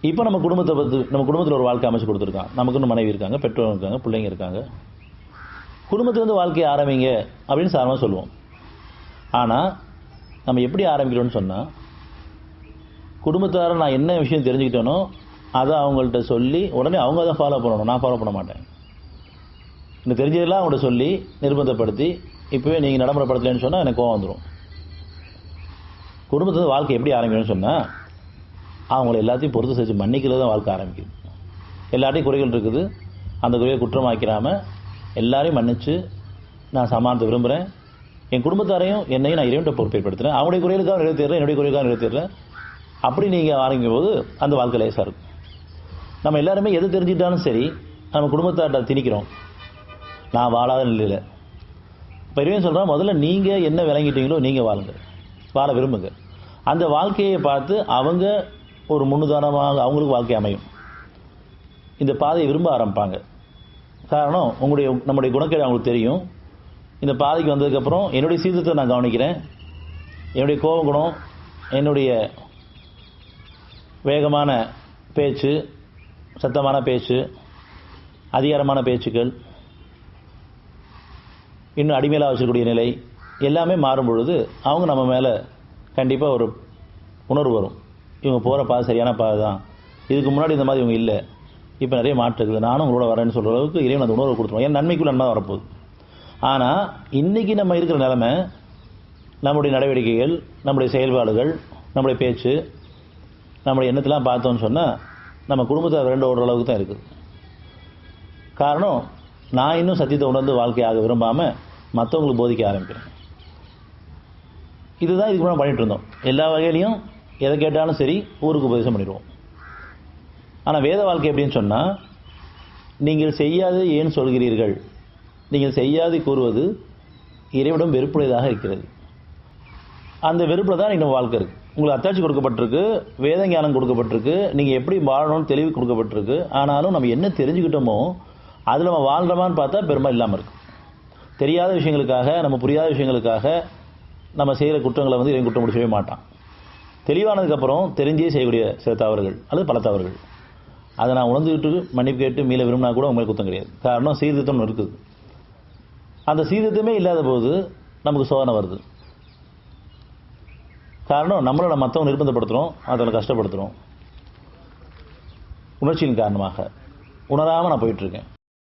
இப்போ நம்ம குடும்பத்தில் ஒரு வாழ்க்கை அமைச்சு கொடுத்துருக்கான். நமக்குன்னு மனைவி இருக்காங்க, பெற்றோர் இருக்காங்க, பிள்ளைங்க இருக்காங்க. குடும்பத்திலேருந்து வாழ்க்கையை ஆரம்பிங்க அப்படின்னு சாதாரணமாக சொல்லுவோம். ஆனால் நம்ம எப்படி ஆரம்பிக்கிறோம்னு சொன்னால், குடும்பத்தார நான் என்ன விஷயம் தெரிஞ்சுக்கிட்டேனோ அதை அவங்கள்ட்ட சொல்லி உடனே அவங்க அதை ஃபாலோ பண்ணணும். நான் ஃபாலோ பண்ண மாட்டேன். எனக்கு தெரிஞ்சதெல்லாம் அவங்கள்ட்ட சொல்லி நிர்பந்தப்படுத்தி இப்போவே நீங்கள் நடைமுறைப்படுத்தலைன்னு சொன்னால் எனக்கு கோவம் வந்துடும். குடும்பத்தில் வாழ்க்கை எப்படி ஆரம்பிக்கணும்னு சொன்னால், அவங்கள எல்லாத்தையும் பொறுத்து செஞ்சு மன்னிக்கிறது தான் வாழ்க்கை ஆரம்பிக்குது. எல்லாத்தையும் குறைகள் இருக்குது, அந்த குறையை குற்றமாக்கிறாமல் எல்லாரையும் மன்னிச்சு நான் சமாளித்து விரும்புகிறேன். என் குடும்பத்தாரையும் என்னையும் நான் இறைவன்கிட்ட பொறுப்பேற்படுத்துகிறேன். அவங்களுடைய குறைகளுக்காக நிறைவேற்றுறேன், என்னுடைய குறைகளுக்காக நிறைவேற்றுறேன். அப்படி நீங்கள் ஆரம்பிக்கும் போது அந்த வாழ்க்கை லேசாக இருக்கும். நம்ம எல்லாருமே எது தெரிஞ்சுக்கிட்டாலும் சரி நம்ம குடும்பத்தார்ட்ட திணிக்கிறோம். நான் வாழாத நிலையில் இப்போ இறைவன் சொல்கிறேன், முதல்ல நீங்கள் என்ன விளங்கிட்டீங்களோ நீங்கள் வாழுங்க, வாழ விரும்புங்க. அந்த வாழ்க்கையை பார்த்து அவங்க ஒரு முன்னுதாரணமாக அவங்களுக்கு வாழ்க்கை அமையும். இந்த பாதையை விரும்ப ஆரம்பிப்பாங்க. காரணம், நம்முடைய குணக்கேடு அவங்களுக்கு தெரியும். இந்த பாதைக்கு வந்ததுக்கப்புறம் என்னுடைய சீர்திருத்தத்தை நான் கவனிக்கிறேன். என்னுடைய கோப குணம், என்னுடைய வேகமான பேச்சு, சத்தமான பேச்சு, அதிகாரமான பேச்சுக்கள், இன்னும் அடிமையிலாக வச்சுக்கூடிய நிலை எல்லாமே மாறும் பொழுது அவங்க நம்ம மேலே கண்டிப்பாக ஒரு உணர்வு வரும். இவங்க போகிற பாதை சரியான பாதை தான், இதுக்கு முன்னாடி இந்த மாதிரி இவங்க இல்லை, இப்போ நிறைய மாற்றுக்குது, நானும் உங்களோட வரேன்னு சொல்கிற அளவுக்கு இறைவன் அந்த உணர்வு கொடுத்துருவோம். ஏன் நன்மைக்குள்ள நன்மை வரப்போகுது. ஆனால் இன்றைக்கி நம்ம இருக்கிற நிலைமை, நம்முடைய நடவடிக்கைகள், நம்முடைய செயல்பாடுகள், நம்முடைய பேச்சு, நம்முடைய எண்ணத்தெல்லாம் பார்த்தோன்னு சொன்னால் நம்ம குடும்பத்தை விரண்டு ஓடுற அளவுக்கு தான் இருக்குது. காரணம், நான் இன்னும் சத்தியத்தை உணர்ந்து வாழ்க்கையாக விரும்பாமல் மற்றவங்களுக்கு போதிக்க ஆரம்பிக்கிறேன். இதுதான் இதுக்கு முன்னாடி பண்ணிகிட்டு இருந்தோம். எல்லா வகையிலையும் எதை கேட்டாலும் சரி ஊருக்கு உபதேசம் பண்ணிடுவோம். ஆனால் வேத வாழ்க்கை எப்படின்னு சொன்னால், நீங்கள் செய்யாது ஏன் சொல்கிறீர்கள், நீங்கள் செய்யாது கூறுவது இறைவிடம் வெறுப்புடையதாக இருக்கிறது. அந்த வெறுப்பில் தான் இன்னும் வாழ்க்கை இருக்குது. உங்களுக்கு அத்தாட்சி கொடுக்கப்பட்டிருக்கு, வேத ஞானம் கொடுக்கப்பட்டிருக்கு, நீங்கள் எப்படி வாழணும்னு தெளிவு கொடுக்கப்பட்டிருக்கு. ஆனாலும் நம்ம என்ன தெரிஞ்சுக்கிட்டோமோ அதில் நம்ம வாழ்கிறோமான்னு பார்த்தா பெரும்பாலும் இல்லாமல் இருக்குது. தெரியாத விஷயங்களுக்காக, நம்ம புரியாத விஷயங்களுக்காக நம்ம செய்கிற குற்றங்களை இவன் குற்றம் முடிச்சவே மாட்டான். தெளிவானதுக்கப்புறம் தெரிஞ்சே செய்யக்கூடிய சில தவறுகள் அல்லது பல தவறுகள், அதை நான் உணர்ந்துக்கிட்டு மன்னிப்பு கேட்டு மீள விரும்பினா கூட உங்களுக்கு குற்றம் கிடையாது. காரணம், சீர்திருத்தம் இருக்குது. அந்த சீர்திருத்தமே இல்லாத போது நமக்கு சோதனை வருது. காரணம், நம்மளை மற்றவங்க நிர்பந்தப்படுத்துகிறோம், அதில் கஷ்டப்படுத்துகிறோம். உணர்ச்சியின் காரணமாக உணராமல் நான் போயிட்டுருக்கேன்.